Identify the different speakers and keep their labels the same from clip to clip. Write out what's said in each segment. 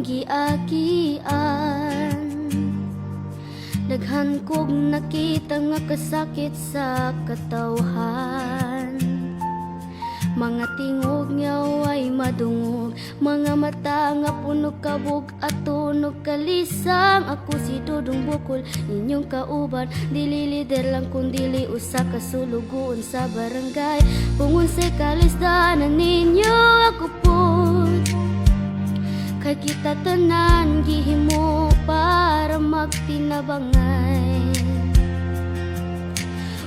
Speaker 1: giagian. Daghan kog nakita nga kasakit sa katawhan. Mga tingog nga way madungog, mga mata nga puno kabog at tunog kalisang. Ako si Dudong Bukol, inyong kauban, dili lider lang kundili usa ka sulugoon sa barangay. Pungon sa kalisdanan ninyo ako pod, kay kita tanan gihimo para magtinabangay.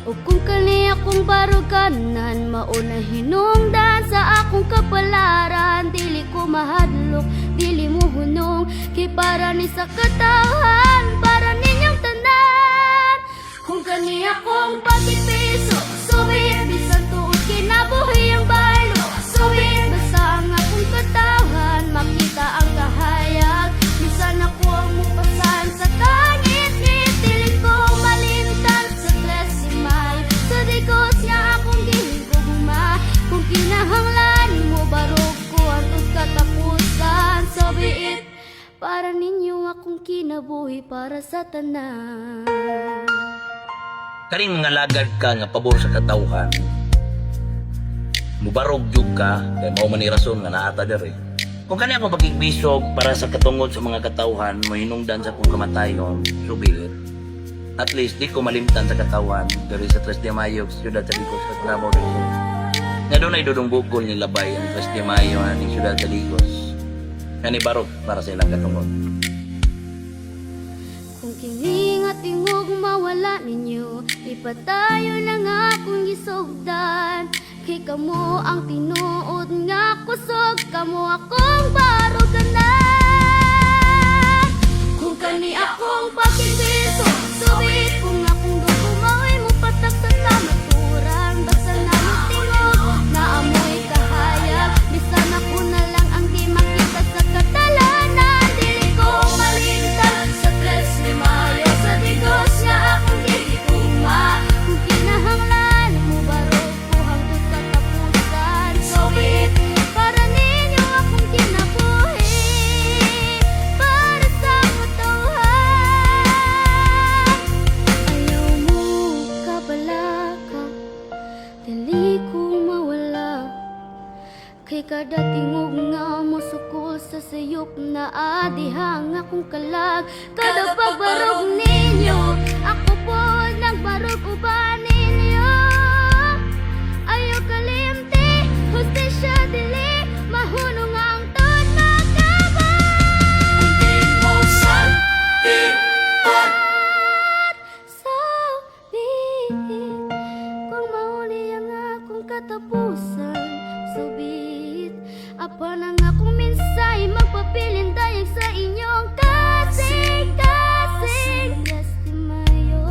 Speaker 1: O kung kani akong baruganan, mauna hinungdan sa akong kapalaran. Dili ko mahadlok, dili mo hunong, kay para ni sa katawhan, para ninyong tanan. Kung kani akong pagkipiso, suwit, bisan tuod kinabuhi ang balo. Suwit, basta ang akong katawhan, makita ang kahayag. Bisan ako ang mupasan sa tangit, ngitiling ko malimtan sa klesimay. Sa digos niya akong gihigugma, kung kinahanglan mo barog ko ang katapusan. So be it, para ninyo akong kinabuhi para sa tanan.
Speaker 2: Kaning mga lagad ka nga pabor sa katawhan, mubarog jud ka, kay mao man ni rason nga naata diri. Kung kani akong pagigbisog para sa katungod sa mga katawhan, mo hinungdan sa akong kamatayon, subilit. At least di ko malimtan sa katawhan diri sa 3 de Mayo, siyudad sa Ligos sa Davao del Sur. Nga doon ay Dudong Bukol ni labay ang 3 de Mayo ng siyudad sa Ligos. Kani barog para sa ilang katungod.
Speaker 1: Kung kini nga tingog mawala ninyo, ipatayo na nga akong gisugdan. Kay kamo ang tinuod nga kusog, kamo akong baruganan. Kung kani akong pakipiso, suwit, kung akong dugo maway mo patak sa tamaturan. Basta na mo tingog, naamoy kahayag, bisan ako na lang ang di makita sa katalanan. Dili ko malimtan sa 3 de Mayo, sa digos nga akong gihigugma. Kung kinahanglan mo barog ko hangtod katapusan. So be it, para ninyo akong kinabuhi, para sa katawhan. Ayaw mo kabalaka, dili ko mawala, kay kada tingog nga mo sukol sa sayop na adihang akong kalag. Kada pagbarog ninyo, ako po nagbarog uban ninyo. Ayaw kalimti, hustisya dili, mahunong ang tod magkabay. So be it, kung mauli ang akong katapusan. So be it, apa nang akong minsay, magpapilin dayag sa inyong kasing-kasing. 3 de Mayo,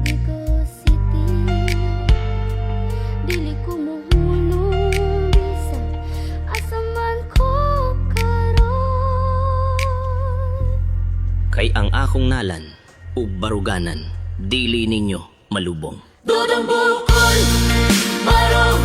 Speaker 1: Digos City, dili ko mohunong bisan asa man ko karon.
Speaker 3: Kay ang akong nalan ug baruganan, dili ninyo malubong.
Speaker 1: Dudong Bukol, barog